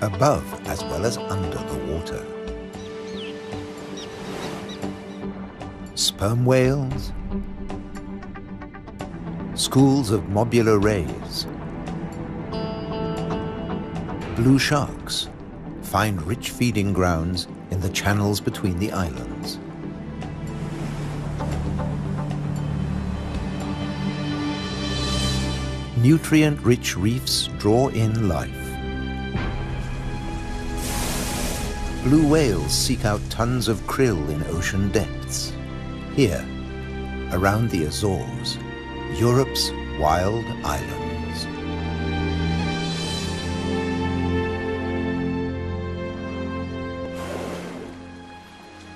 above as well as under the water. Sperm whales, schools of mobular rays, blue sharks find rich feeding grounds in the channels between the islands. Nutrient-rich reefs draw in life. Blue whales seek out tons of krill in ocean depths. Here, around the Azores, Europe's wild islands.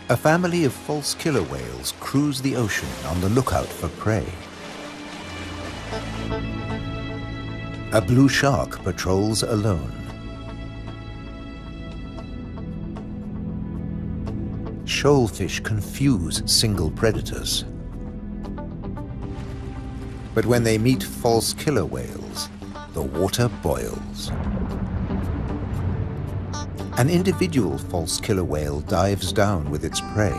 A family of false killer whales cruise the ocean on the lookout for prey. A blue shark patrols alone. Shoalfish confuse single predators. But when they meet false killer whales, the water boils. An individual false killer whale dives down with its prey.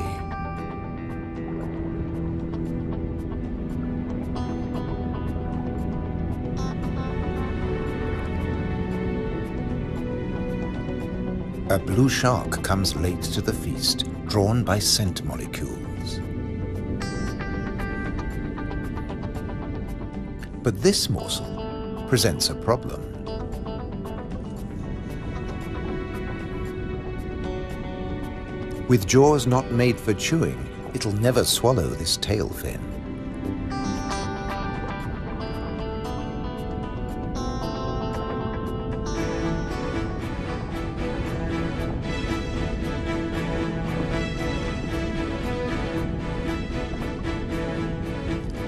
A blue shark comes late to the feast, drawn by scent molecules. But this morsel presents a problem. With jaws not made for chewing, it'll never swallow this tail fin.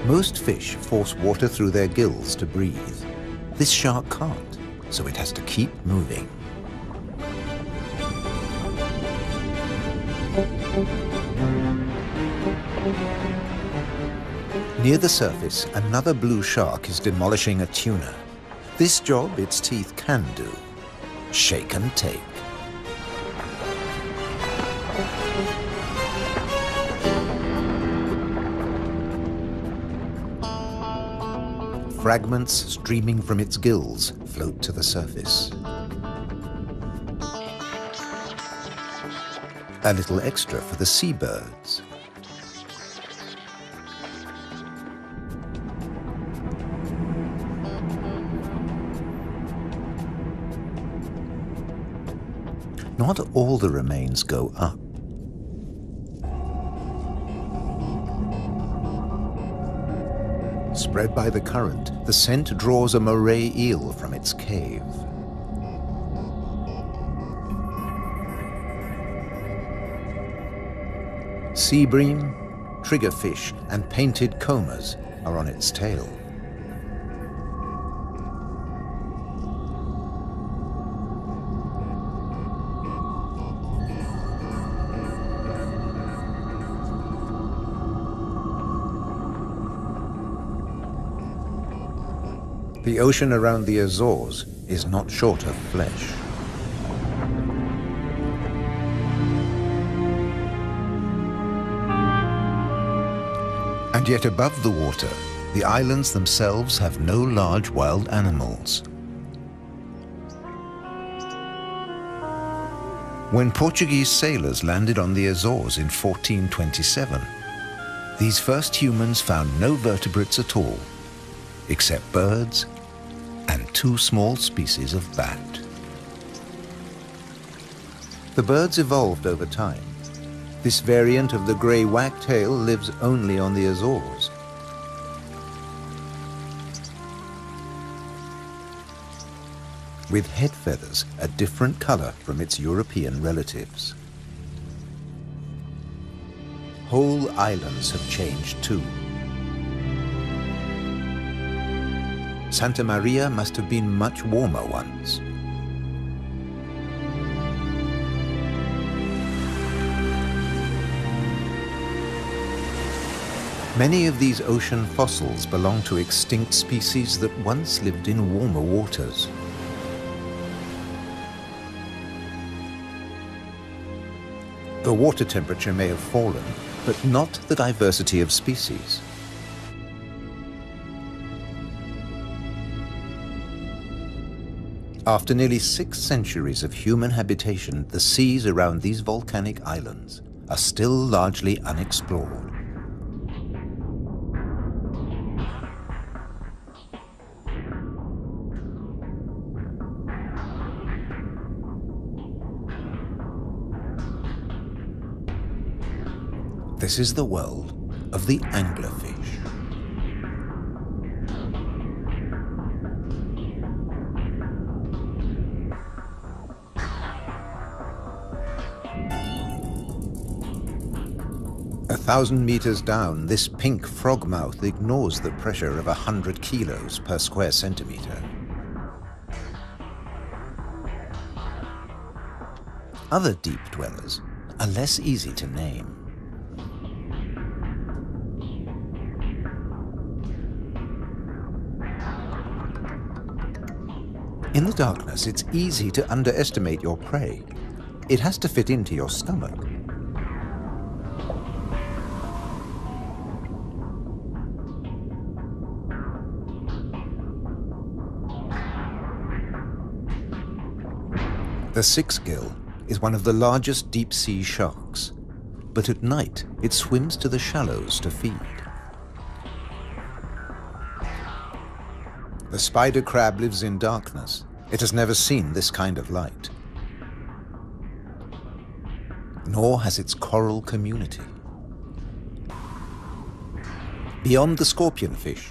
Most fish force water through their gills to breathe. This shark can't, so it has to keep moving. Near the surface, another blue shark is demolishing a tuna. This job its teeth can do: shake and take. Fragments streaming from its gills float to the surface. A little extra for the seabirds. Not all the remains go up. Spread by the current, the scent draws a moray eel from its cave. Sea bream, triggerfish, and painted combers are on its tail. The ocean around the Azores is not short of flesh. And yet above the water, the islands themselves have no large wild animals. When Portuguese sailors landed on the Azores in 1427, these first humans found no vertebrates at all, except birds and two small species of bat. The birds evolved over time. This variant of the grey wagtail lives only on the Azores. With head feathers a different color from its European relatives. Whole islands have changed too. Santa Maria must have been much warmer once. Many of these ocean fossils belong to extinct species that once lived in warmer waters. The water temperature may have fallen, but not the diversity of species. After nearly 6 centuries of human habitation, the seas around these volcanic islands are still largely unexplored. This is the world of the anglerfish. A 1,000 meters down, this pink frogmouth ignores the pressure of 100 kilos per square centimeter. Other deep dwellers are less easy to name. In the darkness, it's easy to underestimate your prey. It has to fit into your stomach. The six-gill is one of the largest deep-sea sharks, but at night it swims to the shallows to feed. The spider crab lives in darkness. It has never seen this kind of light. Nor has its coral community. Beyond the scorpionfish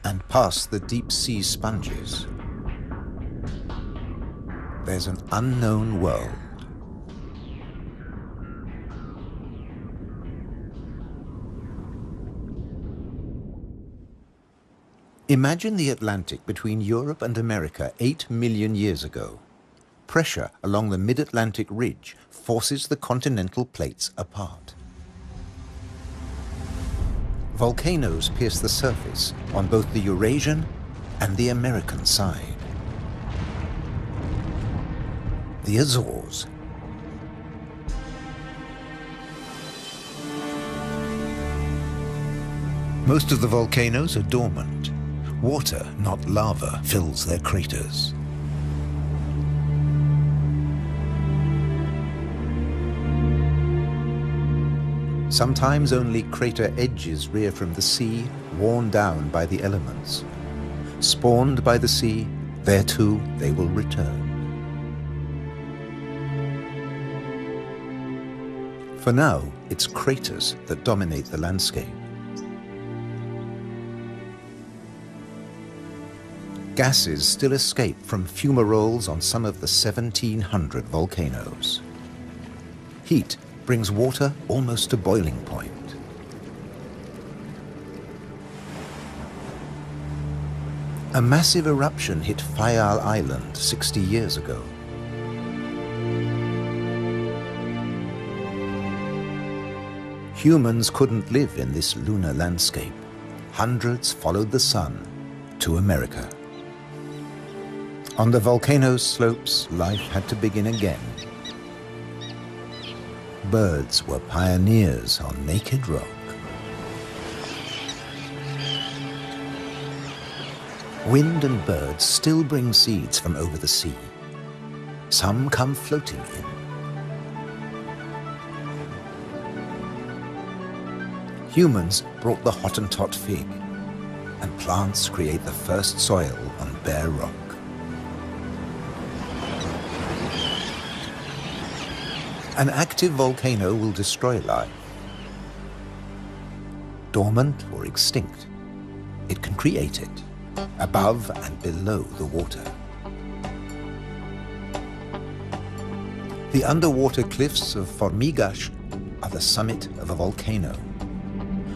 and past the deep-sea sponges, there's an unknown world. Imagine the Atlantic between Europe and America 8 million years ago. Pressure along the mid-Atlantic ridge forces the continental plates apart. Volcanoes pierce the surface on both the Eurasian and the American side. The Azores. Most of the volcanoes are dormant. Water, not lava, fills their craters. Sometimes only crater edges rear from the sea, worn down by the elements. Spawned by the sea, thereto they will return. For now, it's craters that dominate the landscape. Gases still escape from fumaroles on some of the 1,700 volcanoes. Heat brings water almost to boiling point. A massive eruption hit Fayal Island 60 years ago. Humans couldn't live in this lunar landscape. Hundreds followed the sun to America. On the volcano's slopes, life had to begin again. Birds were pioneers on naked rock. Wind and birds still bring seeds from over the sea. Some come floating in. Humans brought the Hottentot fig, and plants create the first soil on bare rock. An active volcano will destroy life. Dormant or extinct, it can create it, above and below the water. The underwater cliffs of Formigas are the summit of a volcano.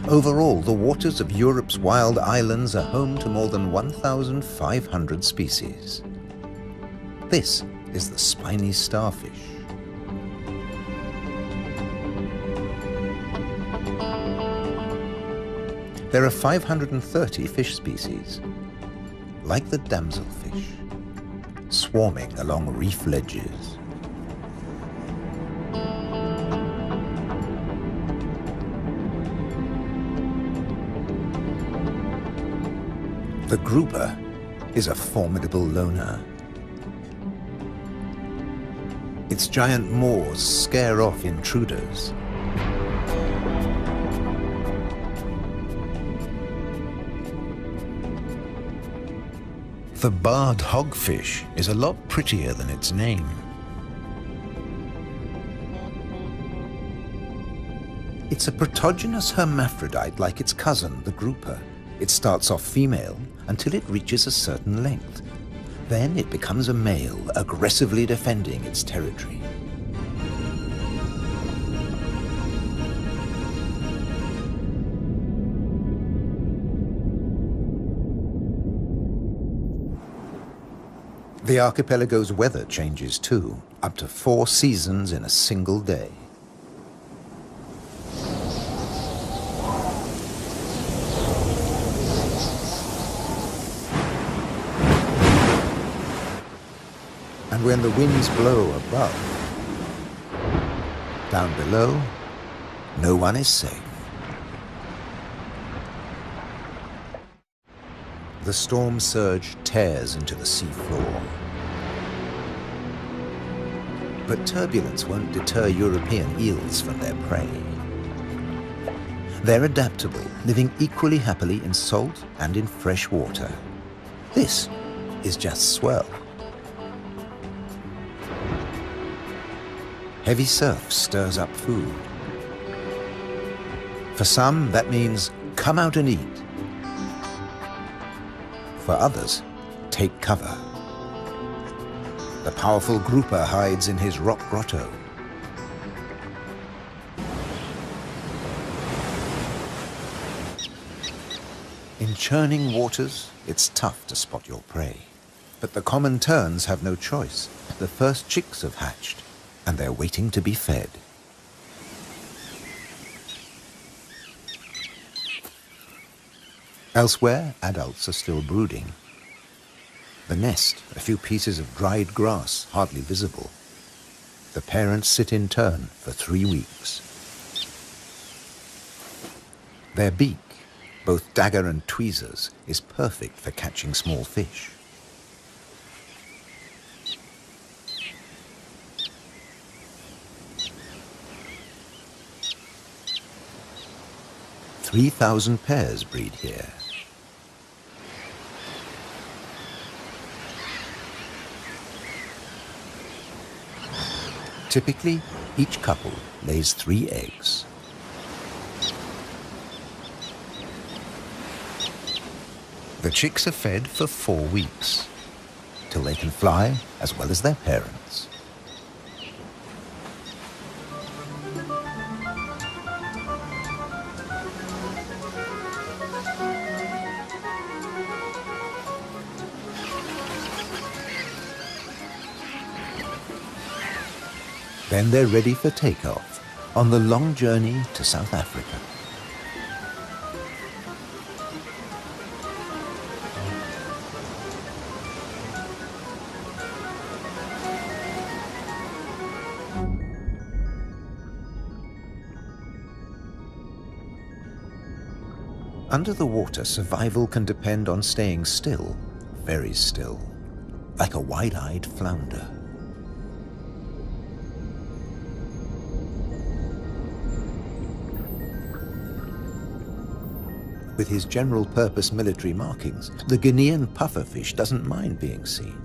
Overall, the waters of Europe's wild islands are home to more than 1,500 species. This is the spiny starfish. There are 530 fish species, like the damselfish, swarming along reef ledges. The grouper is a formidable loner. Its giant maws scare off intruders. The barred hogfish is a lot prettier than its name. It's a protogynous hermaphrodite like its cousin, the grouper. It starts off female until it reaches a certain length. Then it becomes a male, aggressively defending its territory. The archipelago's weather changes too, up to 4 seasons in a single day. And when the winds blow above, down below, no one is safe. The storm surge tears into the seafloor. But turbulence won't deter European eels from their prey. They're adaptable, living equally happily in salt and in fresh water. This is just swell. Heavy surf stirs up food. For some, that means come out and eat. For others, take cover. The powerful grouper hides in his rock grotto. In churning waters, it's tough to spot your prey. But the common terns have no choice. The first chicks have hatched, and they're waiting to be fed. Elsewhere, adults are still brooding. The nest, a few pieces of dried grass, hardly visible. The parents sit in turn for 3 weeks. Their beak, both dagger and tweezers, is perfect for catching small fish. "3,000 pairs breed here. Typically, each couple lays 3 eggs. The chicks are fed for 4 weeks, till they can fly as well as their parents. Then they're ready for takeoff on the long journey to South Africa. Under the water, survival can depend on staying still, very still, like a wide-eyed flounder. With his general-purpose military markings, the Guinean pufferfish doesn't mind being seen.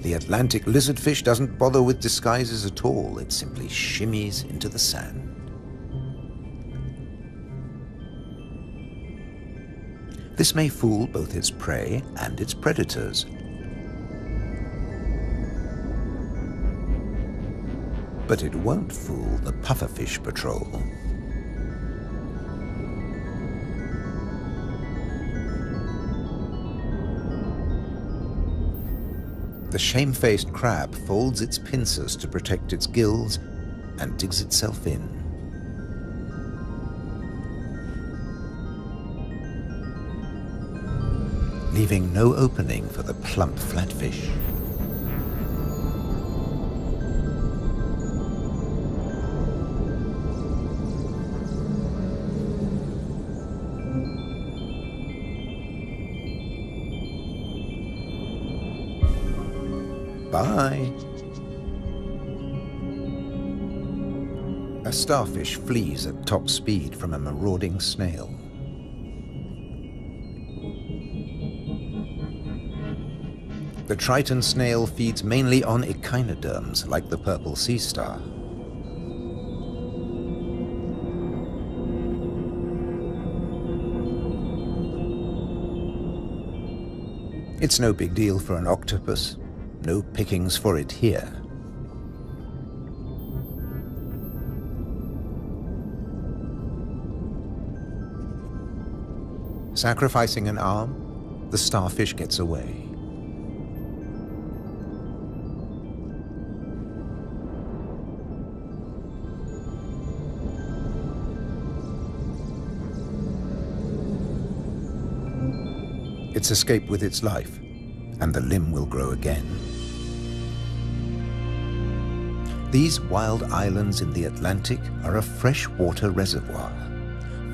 The Atlantic lizardfish doesn't bother with disguises at all. It simply shimmies into the sand. This may fool both its prey and its predators. But it won't fool the pufferfish patrol. The shamefaced crab folds its pincers to protect its gills and digs itself in. Leaving no opening for the plump flatfish. Bye. A starfish flees at top speed from a marauding snail. The Triton snail feeds mainly on echinoderms like the purple sea star. It's no big deal for an octopus. No pickings for it here. Sacrificing an arm, the starfish gets away. It's escaped with its life, and the limb will grow again. These wild islands in the Atlantic are a freshwater reservoir.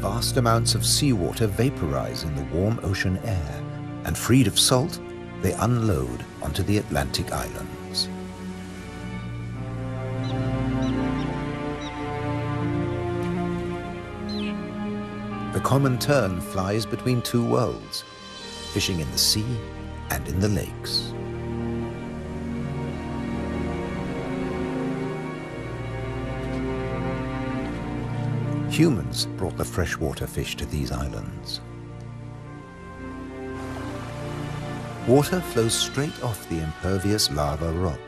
Vast amounts of seawater vaporize in the warm ocean air, and freed of salt, they unload onto the Atlantic islands. The common tern flies between two worlds, fishing in the sea and in the lakes. Humans brought the freshwater fish to these islands. Water flows straight off the impervious lava rock.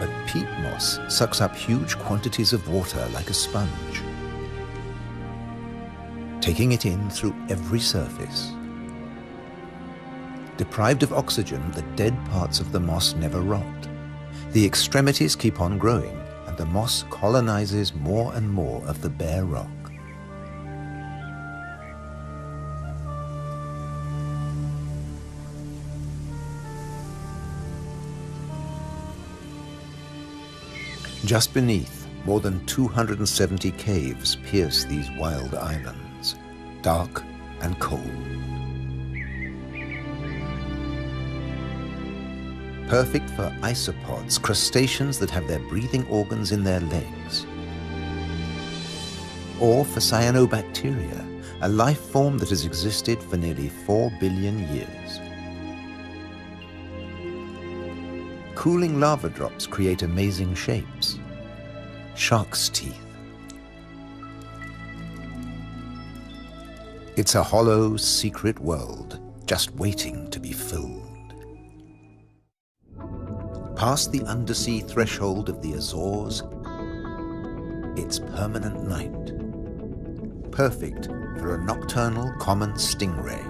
But peat moss sucks up huge quantities of water like a sponge, taking it in through every surface. Deprived of oxygen, the dead parts of the moss never rot. The extremities keep on growing, and the moss colonizes more and more of the bare rock. Just beneath, more than 270 caves pierce these wild islands, dark and cold. Perfect for isopods, crustaceans that have their breathing organs in their legs. Or for cyanobacteria, a life form that has existed for nearly 4 billion years. Cooling lava drops create amazing shapes. Shark's teeth. It's a hollow, secret world, just waiting to be filled. Past the undersea threshold of the Azores, it's permanent night. Perfect for a nocturnal common stingray.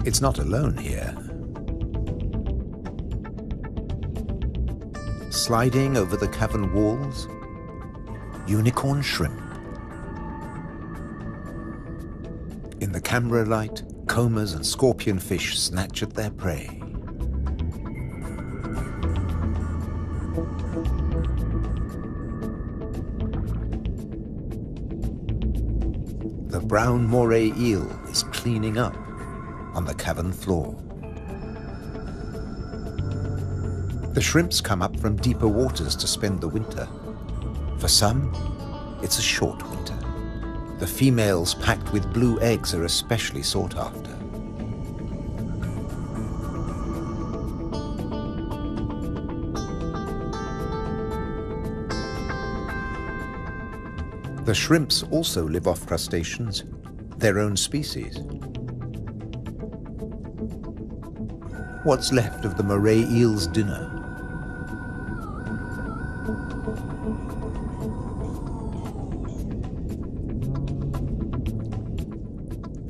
It's not alone here. Sliding over the cavern walls, unicorn shrimp. In the camera light, comas and scorpionfish snatch at their prey. The brown moray eel is cleaning up on the cavern floor. The shrimps come up from deeper waters to spend the winter. For some, it's a short winter. The females packed with blue eggs are especially sought after. The shrimps also live off crustaceans, their own species. What's left of the moray eel's dinner?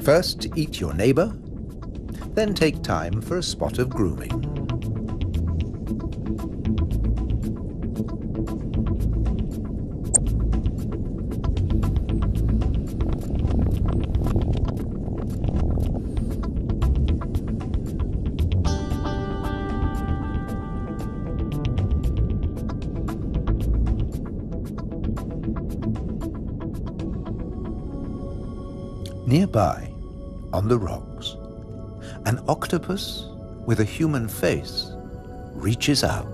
First, eat your neighbor, then take time for a spot of grooming. Nearby, on the rocks, an octopus with a human face reaches out.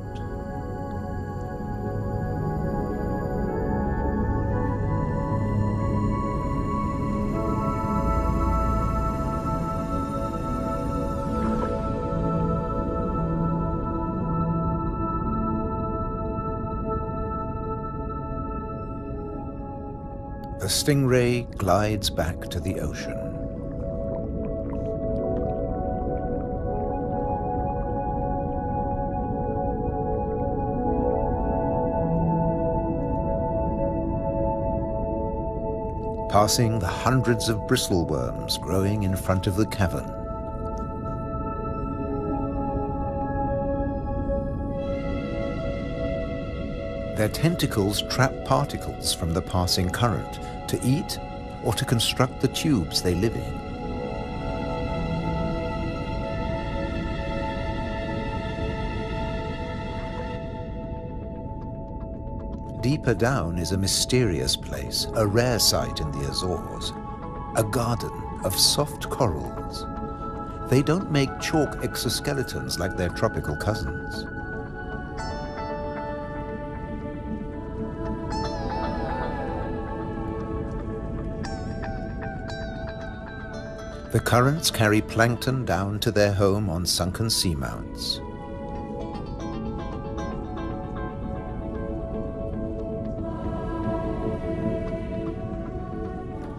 The stingray glides back to the ocean. Passing the hundreds of bristleworms growing in front of the cavern. Their tentacles trap particles from the passing current to eat or to construct the tubes they live in. Deeper down is a mysterious place, a rare sight in the Azores, a garden of soft corals. They don't make chalk exoskeletons like their tropical cousins. The currents carry plankton down to their home on sunken seamounts.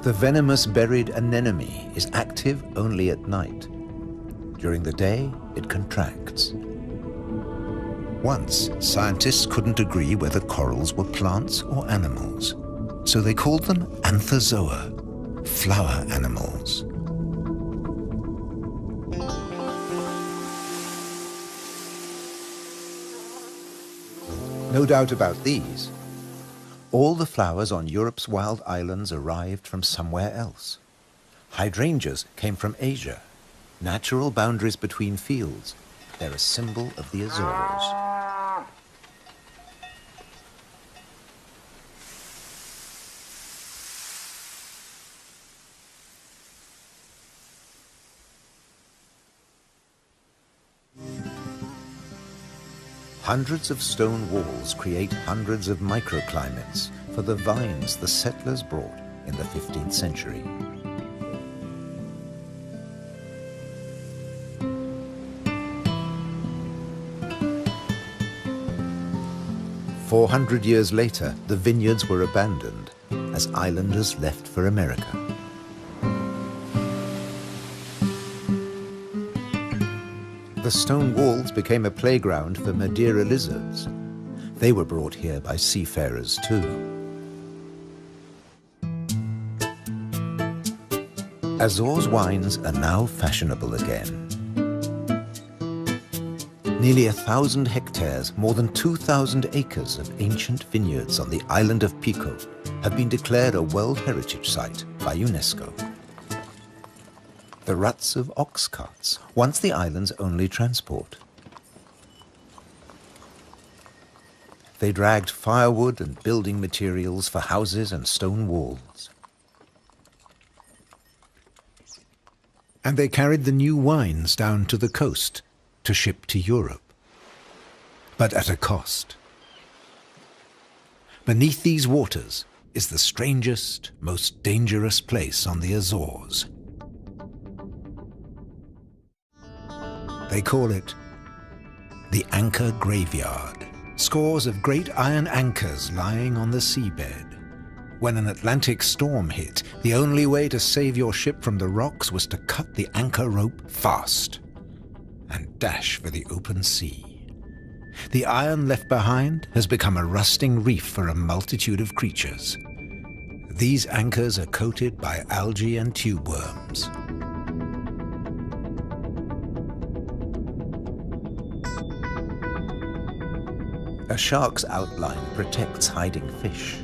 The venomous buried anemone is active only at night. During the day, it contracts. Once, scientists couldn't agree whether corals were plants or animals, so they called them anthozoa, flower animals. No doubt about these. All the flowers on Europe's wild islands arrived from somewhere else. Hydrangeas came from Asia. Natural boundaries between fields. They're a symbol of the Azores. Hundreds of stone walls create hundreds of microclimates for the vines the settlers brought in the 15th century. "400 years later, the vineyards were abandoned as islanders left for America. The stone walls became a playground for Madeira lizards. They were brought here by seafarers too. Azores wines are now fashionable again. Nearly 1,000 hectares, more than 2,000 acres of ancient vineyards on the island of Pico have been declared a World Heritage Site by UNESCO. The ruts of ox carts, once the island's only transport. They dragged firewood and building materials for houses and stone walls. And they carried the new wines down to the coast to ship to Europe, but at a cost. Beneath these waters is the strangest, most dangerous place on the Azores. They call it the Anchor Graveyard. Scores of great iron anchors lying on the seabed. When an Atlantic storm hit, the only way to save your ship from the rocks was to cut the anchor rope fast and dash for the open sea. The iron left behind has become a rusting reef for a multitude of creatures. These anchors are coated by algae and tube worms. A shark's outline protects hiding fish.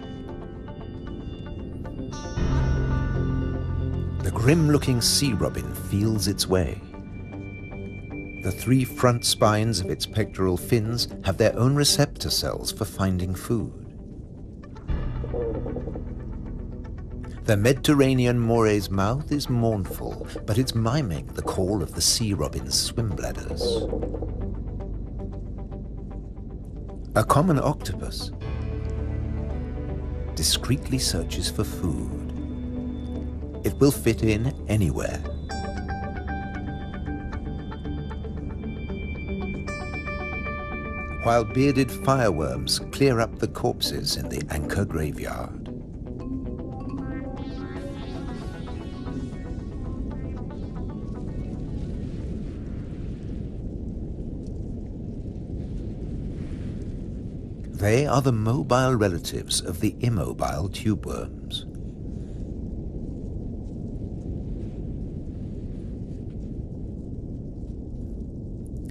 The grim-looking sea robin feels its way. The 3 front spines of its pectoral fins have their own receptor cells for finding food. The Mediterranean moray's mouth is mournful, but it's miming the call of the sea robin's swim bladders. A common octopus discreetly searches for food. It will fit in anywhere. While bearded fireworms clear up the corpses in the anchor graveyard. They are the mobile relatives of the immobile tube worms.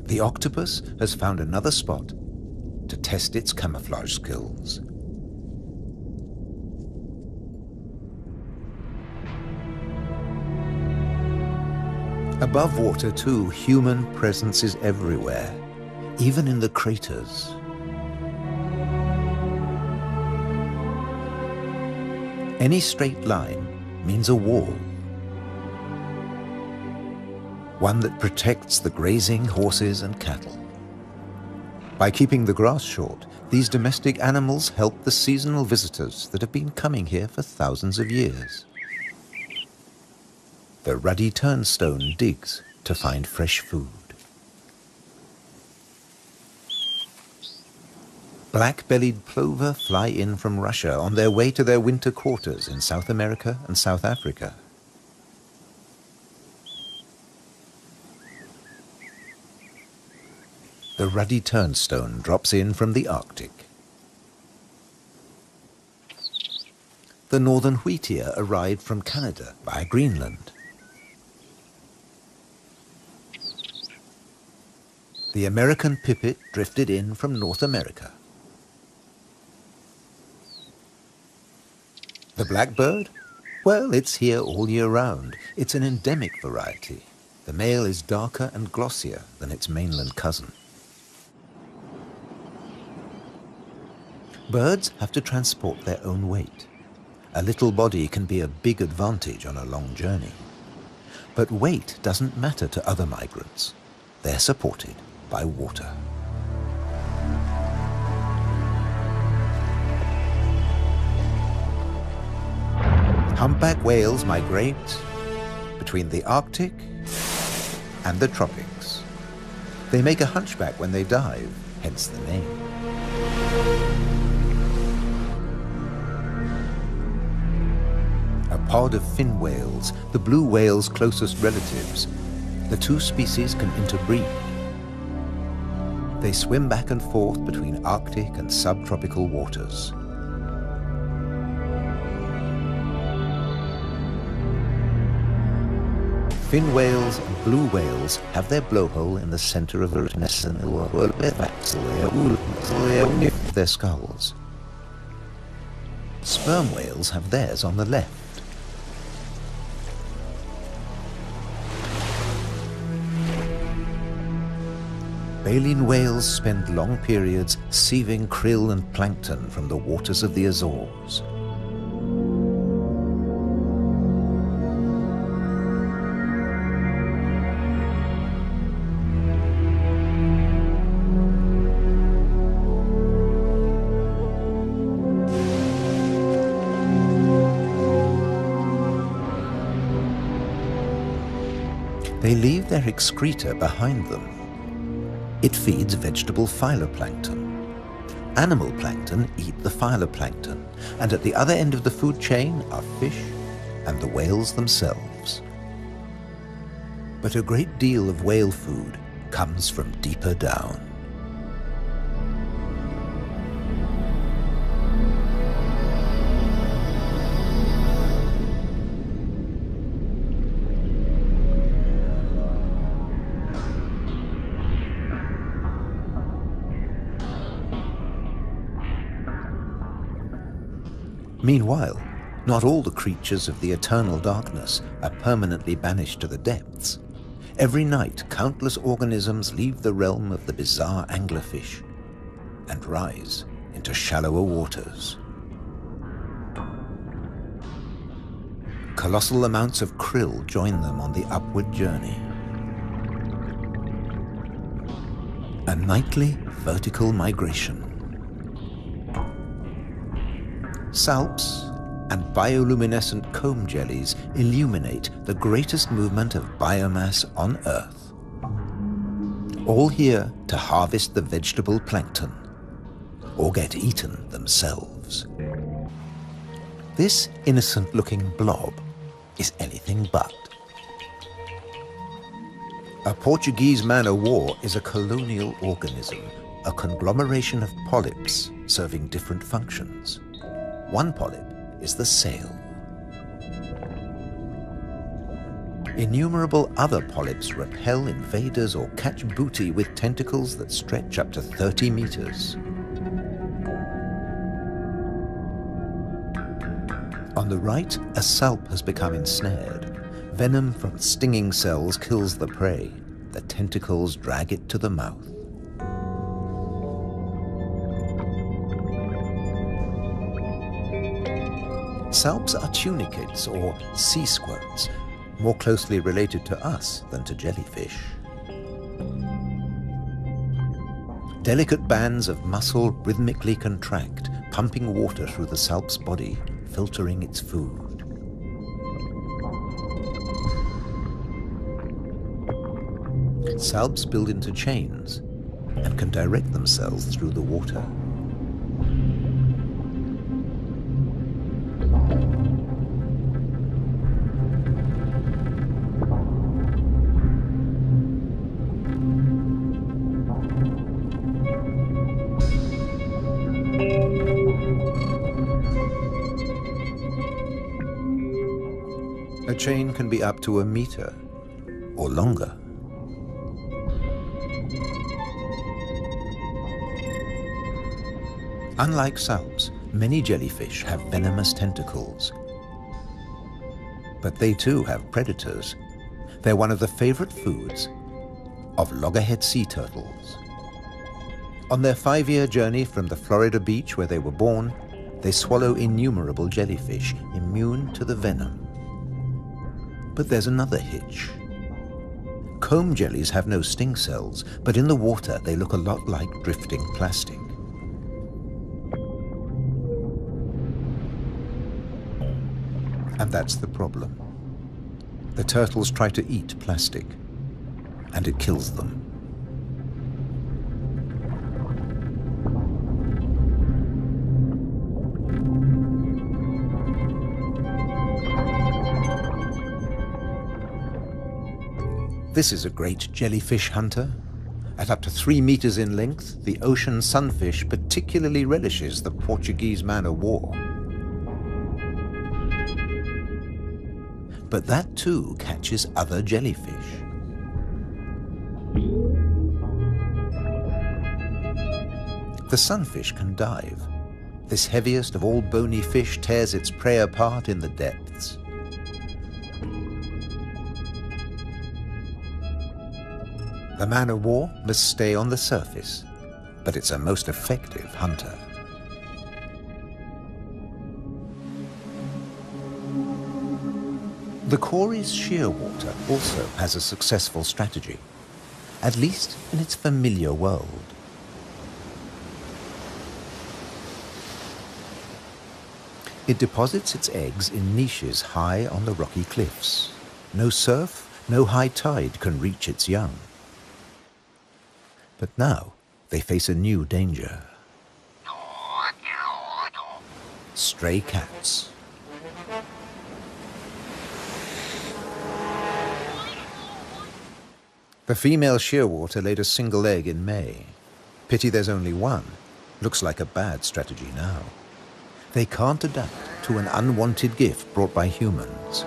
The octopus has found another spot to test its camouflage skills. Above water too, human presence is everywhere, even in the craters. Any straight line means a wall. One that protects the grazing horses and cattle. By keeping the grass short, these domestic animals help the seasonal visitors that have been coming here for thousands of years. The ruddy turnstone digs to find fresh food. Black-bellied plover fly in from Russia on their way to their winter quarters in South America and South Africa. The ruddy turnstone drops in from the Arctic. The northern wheatear arrived from Canada via Greenland. The American pipit drifted in from North America. The blackbird? Well, it's here all year round. It's an endemic variety. The male is darker and glossier than its mainland cousin. Birds have to transport their own weight. A little body can be a big advantage on a long journey. But weight doesn't matter to other migrants. They're supported by water. Humpback whales migrate between the Arctic and the tropics. They make a hunchback when they dive, hence the name. A pod of fin whales, the blue whale's closest relatives. The two species can interbreed. They swim back and forth between Arctic and subtropical waters. Fin whales and blue whales have their blowhole in the center of their skulls. Sperm whales have theirs on the left. Baleen whales spend long periods sieving krill and plankton from the waters of the Azores. They leave their excreta behind them. It feeds vegetable phytoplankton. Animal plankton eat the phytoplankton, and at the other end of the food chain are fish and the whales themselves. But a great deal of whale food comes from deeper down. Meanwhile, not all the creatures of the eternal darkness are permanently banished to the depths. Every night, countless organisms leave the realm of the bizarre anglerfish and rise into shallower waters. Colossal amounts of krill join them on the upward journey. A nightly vertical migration. Salps and bioluminescent comb jellies illuminate the greatest movement of biomass on Earth. All here to harvest the vegetable plankton, or get eaten themselves. This innocent-looking blob is anything but. A Portuguese man-o'-war is a colonial organism, a conglomeration of polyps serving different functions. One polyp is the sail. Innumerable other polyps repel invaders or catch booty with tentacles that stretch up to 30 meters. On the right, a salp has become ensnared. Venom from stinging cells kills the prey. The tentacles drag it to the mouth. Salps are tunicates or sea squirts, more closely related to us than to jellyfish. Delicate bands of muscle rhythmically contract, pumping water through the salp's body, filtering its food. Salps build into chains and can direct themselves through the water. A chain can be up to a meter or longer. Unlike salps, many jellyfish have venomous tentacles. But they too have predators. They're one of the favorite foods of loggerhead sea turtles. On their 5-year journey from the Florida beach where they were born, they swallow innumerable jellyfish immune to the venom. But there's another hitch. Comb jellies have no sting cells, but in the water they look a lot like drifting plastic. And that's the problem. The turtles try to eat plastic, and it kills them. This is a great jellyfish hunter. At up to 3 meters in length, the ocean sunfish particularly relishes the Portuguese man-o'-war. But that too catches other jellyfish. The sunfish can dive. This heaviest of all bony fish tears its prey apart in the depths. The man-o'-war must stay on the surface, but it's a most effective hunter. The Cory's shearwater also has a successful strategy, at least in its familiar world. It deposits its eggs in niches high on the rocky cliffs. No surf, no high tide can reach its young. But now they face a new danger. Stray cats. The female shearwater laid a single egg in May. Pity there's only one. Looks like a bad strategy now. They can't adapt to an unwanted gift brought by humans.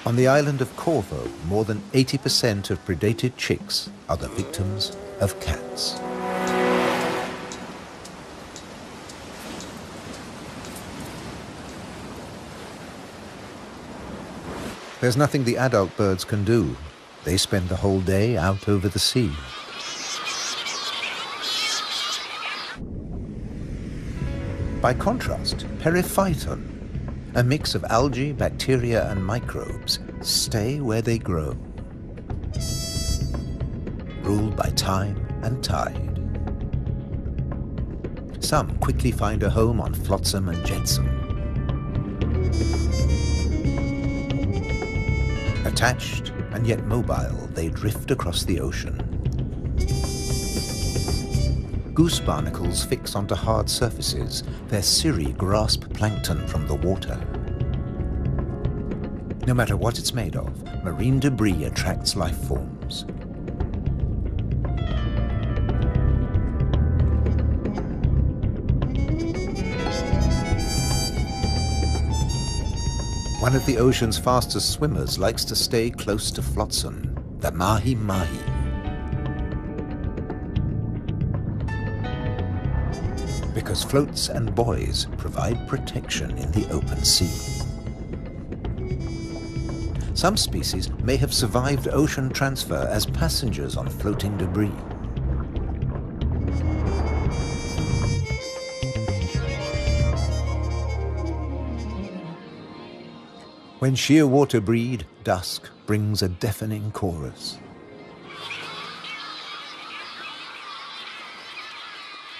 On the island of Corvo, more than 80% of predated chicks are the victims of cats. There's nothing the adult birds can do. They spend the whole day out over the sea. By contrast, periphyton, a mix of algae, bacteria, and microbes, stay where they grow, ruled by time and tide. Some quickly find a home on flotsam and jetsam. Attached and yet mobile, they drift across the ocean. Goose barnacles fix onto hard surfaces. Their cirri grasp plankton from the water. No matter what it's made of, marine debris attracts life forms. One of the ocean's fastest swimmers likes to stay close to flotsam, the mahi-mahi. Because floats and buoys provide protection in the open sea. Some species may have survived ocean transfer as passengers on floating debris. When shearwater breed, dusk brings a deafening chorus.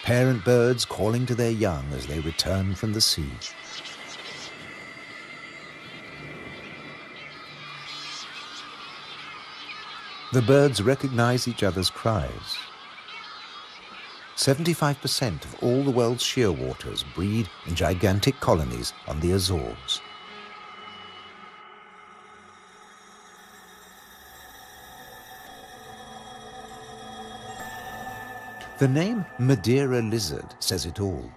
Parent birds calling to their young as they return from the sea. The birds recognize each other's cries. 75% of all the world's shearwaters breed in gigantic colonies on the Azores. The name Madeira lizard says it all.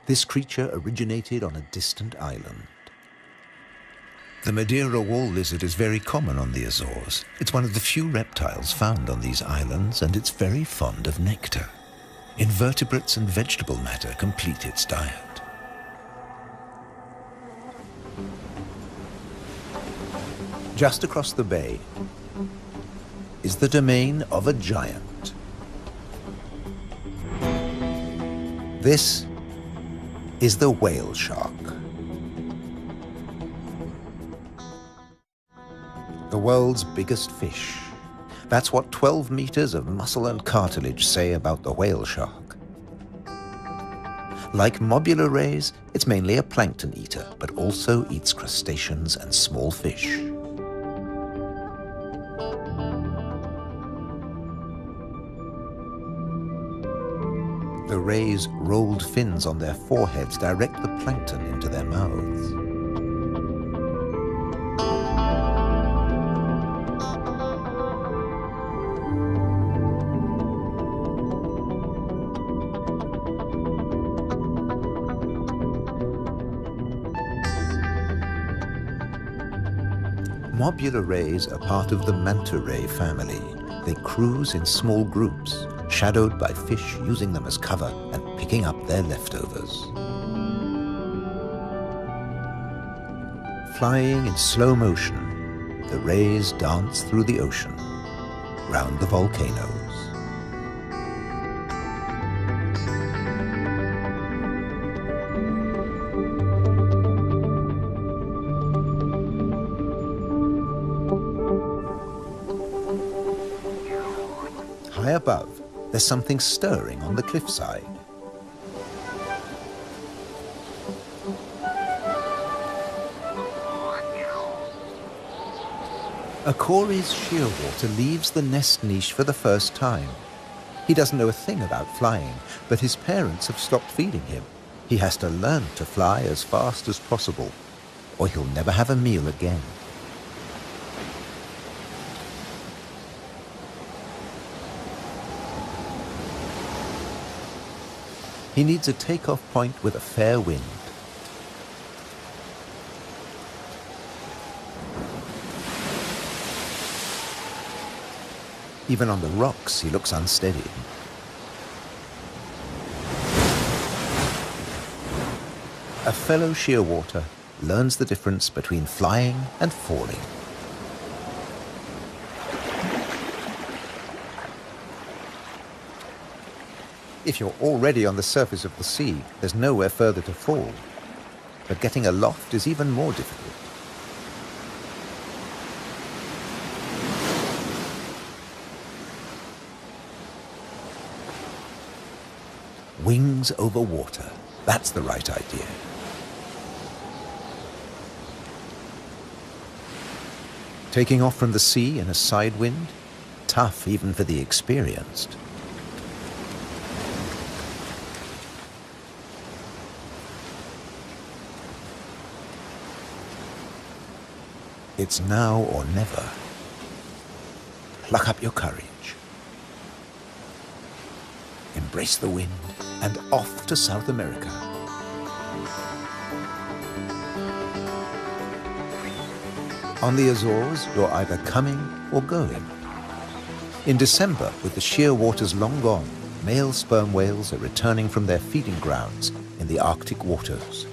This creature originated on a distant island. The Madeira wall lizard is very common on the Azores. It's one of the few reptiles found on these islands, and it's very fond of nectar. Invertebrates and vegetable matter complete its diet. Just across the bay is the domain of a giant. This is the whale shark. The world's biggest fish. That's what 12 meters of muscle and cartilage say about the whale shark. Like mobula rays, it's mainly a plankton eater, but also eats crustaceans and small fish. The rays' rolled fins on their foreheads direct the plankton into their mouths. Mobula rays are part of the manta ray family. They cruise in small groups, shadowed by fish using them as cover and picking up their leftovers. Flying in slow motion, the rays dance through the ocean, round the volcanoes. High above, there's something stirring on the cliffside. A Cory's shearwater leaves the nest niche for the first time. He doesn't know a thing about flying, but his parents have stopped feeding him. He has to learn to fly as fast as possible, or he'll never have a meal again. He needs a takeoff point with a fair wind. Even on the rocks, he looks unsteady. A fellow shearwater learns the difference between flying and falling. If you're already on the surface of the sea, there's nowhere further to fall. But getting aloft is even more difficult. Wings over water. That's the right idea. Taking off from the sea in a side wind? Tough even for the experienced. It's now or never. Pluck up your courage. Embrace the wind and off to South America. On the Azores, you're either coming or going. In December, with the sheer waters long gone, male sperm whales are returning from their feeding grounds in the Arctic waters.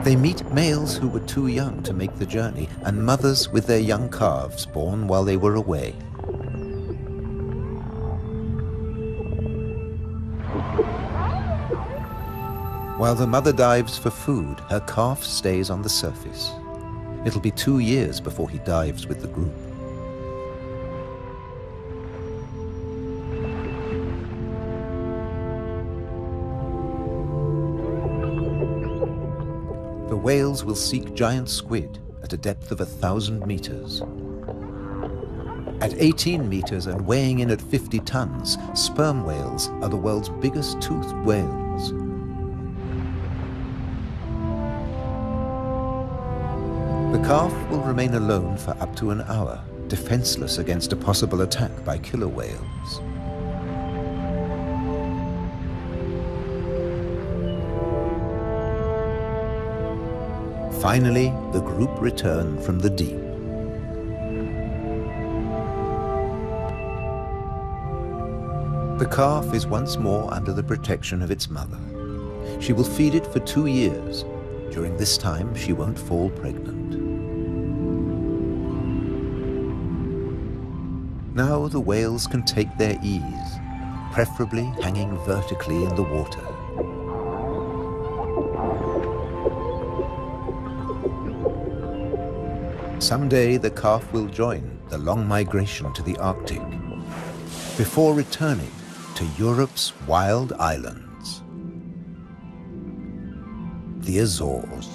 They meet males who were too young to make the journey and mothers with their young calves born while they were away. While the mother dives for food, her calf stays on the surface. It'll be 2 years before he dives with the group. The whales will seek giant squid at a depth of 1,000 meters. At 18 meters and weighing in at 50 tons, sperm whales are the world's biggest toothed whales. The calf will remain alone for up to an hour, defenseless against a possible attack by killer whales. Finally, the group return from the deep. The calf is once more under the protection of its mother. She will feed it for 2 years. During this time, she won't fall pregnant. Now the whales can take their ease, preferably hanging vertically in the water. Someday the calf will join the long migration to the Arctic, before returning to Europe's wild islands, the Azores.